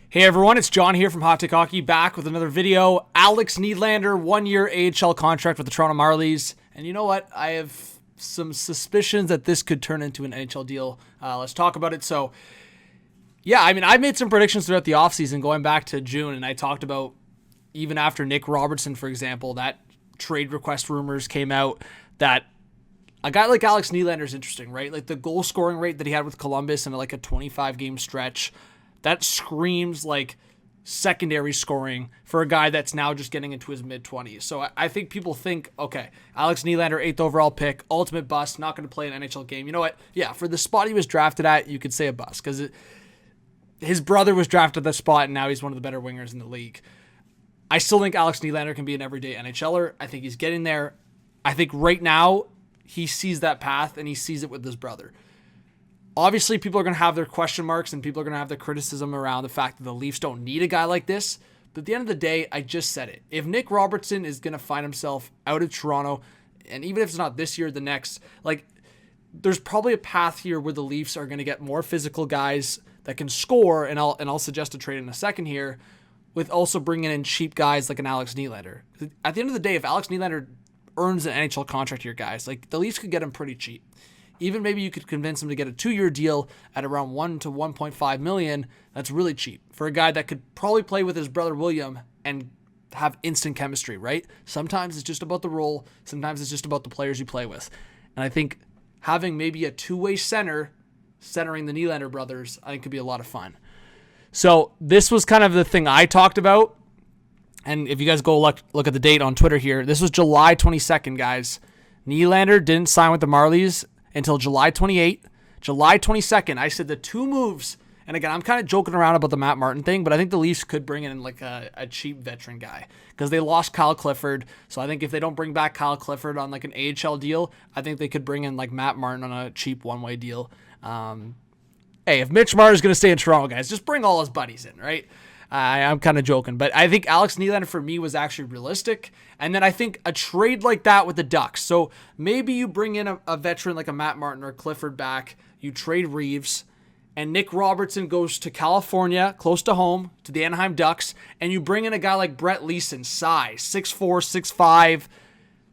Hey everyone, it's John here from Hot Take Hockey, back with another video. Alex Nylander, 1-year AHL contract with the Toronto Marlies. And you know what? I have some suspicions that this could turn into an NHL deal. Let's talk about it. So, yeah, I made some predictions throughout the offseason going back to June, and I talked about even after Nick Robertson, for example, that trade request rumors came out, that a guy like Alex Nylander is interesting, right? Like the goal scoring rate that he had with Columbus in like a 25-game stretch, that screams like secondary scoring for a guy that's now just getting into his mid-20s. So I think people think, okay, Alex Nylander, 8th overall pick, ultimate bust, not going to play an NHL game. You know what? Yeah, for the spot he was drafted at, you could say a bust because his brother was drafted at that spot, and now he's one of the better wingers in the league. I still think Alex Nylander can be an everyday NHLer. I think he's getting there. I think right now he sees that path, and he sees it with his brother. Obviously, people are going to have their question marks and people are going to have their criticism around the fact that the Leafs don't need a guy like this. But at the end of the day, I just said it. If Nick Robertson is going to find himself out of Toronto, and even if it's not this year, the next, like, there's probably a path here where the Leafs are going to get more physical guys that can score, and I'll suggest a trade in a second here, with also bringing in cheap guys like an Alex Nylander. At the end of the day, if Alex Nylander earns an NHL contract here, guys, like, the Leafs could get him pretty cheap. Even maybe you could convince him to get a 2-year deal at around $1 to $1.5 million. That's really cheap for a guy that could probably play with his brother William and have instant chemistry, right? Sometimes it's just about the role. Sometimes it's just about the players you play with. And I think having maybe a two-way center centering the Nylander brothers, I think could be a lot of fun. So this was kind of the thing I talked about. And if you guys go look at the date on Twitter here, this was July 22nd, guys. Nylander didn't sign with the Marlies until July 28th. July 22nd, I said the two moves, and again, I'm kind of joking around about the Matt Martin thing, but I think the Leafs could bring in like a cheap veteran guy because they lost Kyle Clifford. So I think if they don't bring back Kyle Clifford on like an AHL deal, I think they could bring in like Matt Martin on a cheap one-way deal. Hey, if Mitch Marner is going to stay in Toronto, guys, just bring all his buddies in, right? I'm kind of joking, but I think Alex Nylander for me was actually realistic. And then I think a trade like that with the Ducks. So maybe you bring in a veteran like a Matt Martin or Clifford back, you trade Reeves, and Nick Robertson goes to California, close to home, to the Anaheim Ducks, and you bring in a guy like Brett Leason, size, 6'4", 6'5",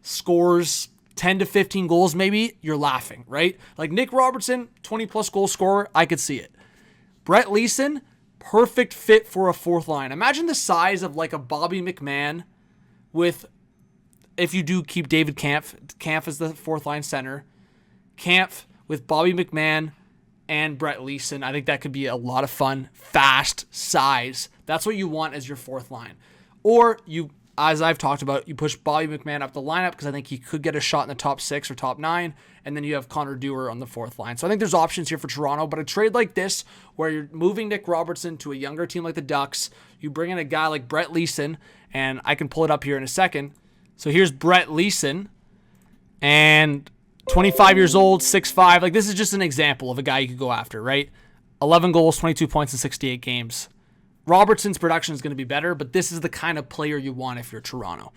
scores 10 to 15 goals maybe, you're laughing, right? Like Nick Robertson, 20-plus goal scorer, I could see it. Brett Leason, perfect fit for a fourth line. Imagine the size of like a Bobby McMahon with, if you do keep David Kampf as the fourth line center, Kampf with Bobby McMahon and Brett Leason. I think that could be a lot of fun. Fast, size. That's what you want as your fourth line. Or you, as I've talked about, you push Bobby McMahon up the lineup because I think he could get a shot in the top 6 or top 9, and then you have Connor Dewar on the fourth line. So I think there's options here for Toronto, but a trade like this where you're moving Nick Robertson to a younger team like the Ducks, you bring in a guy like Brett Leason, and I can pull it up here in a second. So here's Brett Leason, and 25 years old, 6'5". Like, this is just an example of a guy you could go after, right? 11 goals, 22 points in 68 games. Robertson's production is going to be better, but this is the kind of player you want if you're Toronto.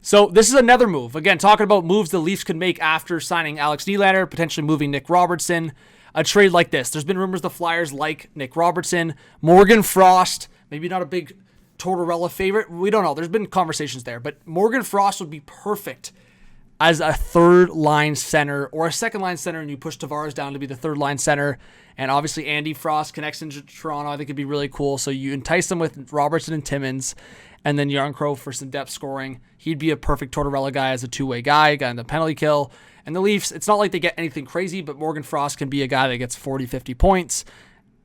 So this is another move. Again, talking about moves the Leafs could make after signing Alex Nylander, potentially moving Nick Robertson. A trade like this. There's been rumors the Flyers like Nick Robertson. Morgan Frost, maybe not a big Tortorella favorite. We don't know. There's been conversations there, but Morgan Frost would be perfect as a third-line center or a second-line center, and you push Tavares down to be the third-line center. And obviously Andy Frost connects into Toronto. I think it'd be really cool. So you entice them with Robertson and Timmins, and then Yarncrow for some depth scoring. He'd be a perfect Tortorella guy as a two-way guy in the penalty kill. And the Leafs, it's not like they get anything crazy, but Morgan Frost can be a guy that gets 40, 50 points.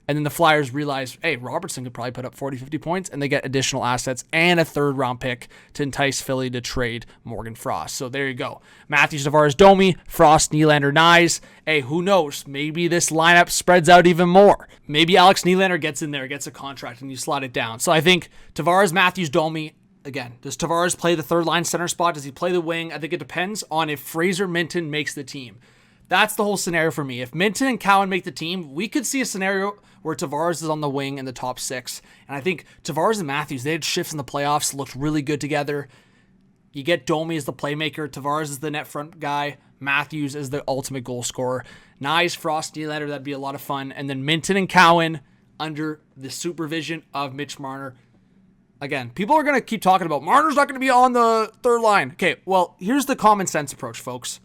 And then the Flyers realize, hey, Robertson could probably put up 40, 50 points, and they get additional assets and a third-round pick to entice Philly to trade Morgan Frost. So there you go. Matthews, Tavares, Domi, Frost, Nylander, Nyes. Hey, who knows? Maybe this lineup spreads out even more. Maybe Alex Nylander gets in there, gets a contract, and you slot it down. So I think Tavares, Matthews, Domi. Again, does Tavares play the third-line center spot? Does he play the wing? I think it depends on if Fraser Minton makes the team. That's the whole scenario for me. If Minton and Cowan make the team, we could see a scenario where Tavares is on the wing in the top 6. And I think Tavares and Matthews, they had shifts in the playoffs, looked really good together. You get Domi as the playmaker, Tavares is the net front guy, Matthews is the ultimate goal scorer. Nyes, Frost, Nylander, that'd be a lot of fun. And then Minton and Cowan, under the supervision of Mitch Marner. Again, people are going to keep talking about Marner's not going to be on the third line. Okay, well, here's the common sense approach, folks.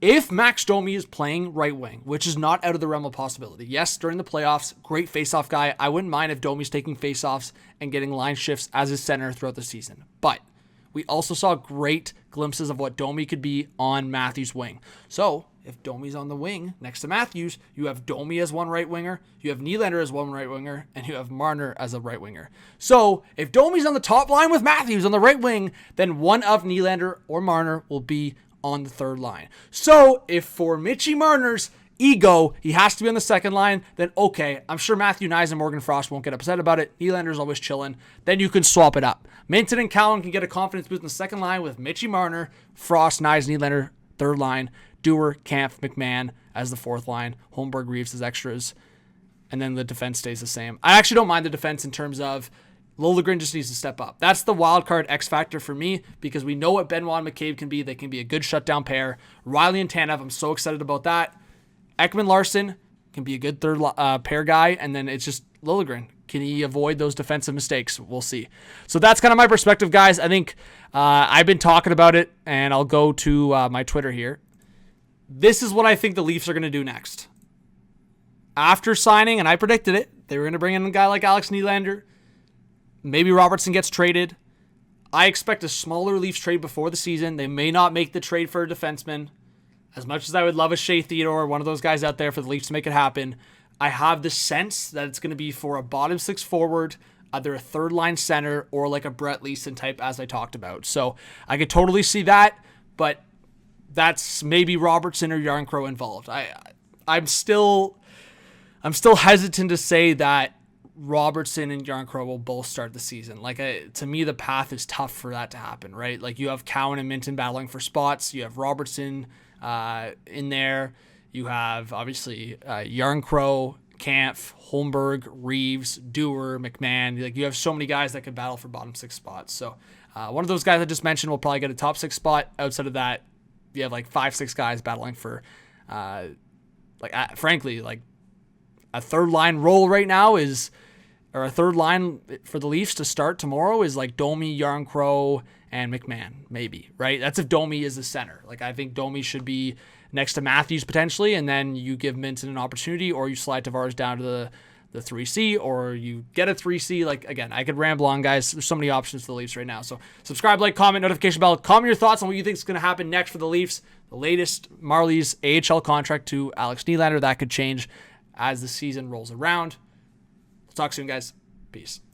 If Max Domi is playing right wing, which is not out of the realm of possibility, yes, during the playoffs, great faceoff guy. I wouldn't mind if Domi's taking faceoffs and getting line shifts as his center throughout the season. But we also saw great glimpses of what Domi could be on Matthews' wing. So if Domi's on the wing next to Matthews, you have Domi as one right winger, you have Nylander as one right winger, and you have Marner as a right winger. So if Domi's on the top line with Matthews on the right wing, then one of Nylander or Marner will be on the third line. So if for Mitchie Marner's ego, he has to be on the second line, then okay, I'm sure Matthew Nyes and Morgan Frost won't get upset about it. Nylander's always chilling. Then you can swap it up. Minton and Cowan can get a confidence boost in the second line with Mitchie Marner, Frost, Nyes, Nylander, third line, Dewar, Kampf, McMahon as the fourth line, Holmberg, Reeves as extras, and then the defense stays the same. I actually don't mind the defense in terms of Liljegren just needs to step up. That's the wild card X factor for me because we know what Benoit and McCabe can be. They can be a good shutdown pair. Riley and Tanev, I'm so excited about that. Ekman Larson can be a good third pair guy, and then it's just Liljegren. Can he avoid those defensive mistakes? We'll see. So that's kind of my perspective, guys. I think I've been talking about it, and I'll go to my Twitter here. This is what I think the Leafs are going to do next. After signing, and I predicted it, they were going to bring in a guy like Alex Nylander. Maybe Robertson gets traded. I expect a smaller Leafs trade before the season. They may not make the trade for a defenseman. As much as I would love a Shea Theodore, one of those guys out there for the Leafs to make it happen, I have the sense that it's going to be for a bottom six forward, either a third line center or like a Brett Leeson type as I talked about. So I could totally see that, but that's maybe Robertson or Yarncrow involved. I'm still hesitant to say that Robertson and Yarncrow will both start the season. To me, the path is tough for that to happen, right? Like you have Cowan and Minton battling for spots. You have Robertson in there. You have obviously Yarncrow, Kampf, Holmberg, Reeves, Dewar, McMahon. Like you have so many guys that could battle for bottom six spots. So one of those guys I just mentioned will probably get a top six spot. Outside of that, you have like 5-6 guys battling for, frankly, like a third line role right now or a third line for the Leafs to start tomorrow is like Domi, Yarncrow, and McMahon, maybe, right? That's if Domi is the center. Like I think Domi should be next to Matthews potentially, and then you give Minton an opportunity, or you slide Tavares down to the 3C, or you get a 3C. Like, again, I could ramble on, guys. There's so many options for the Leafs right now. So subscribe, like, comment, notification bell. Comment your thoughts on what you think is going to happen next for the Leafs. The latest Marlies AHL contract to Alex Nylander. That could change as the season rolls around. We'll talk soon, guys. Peace.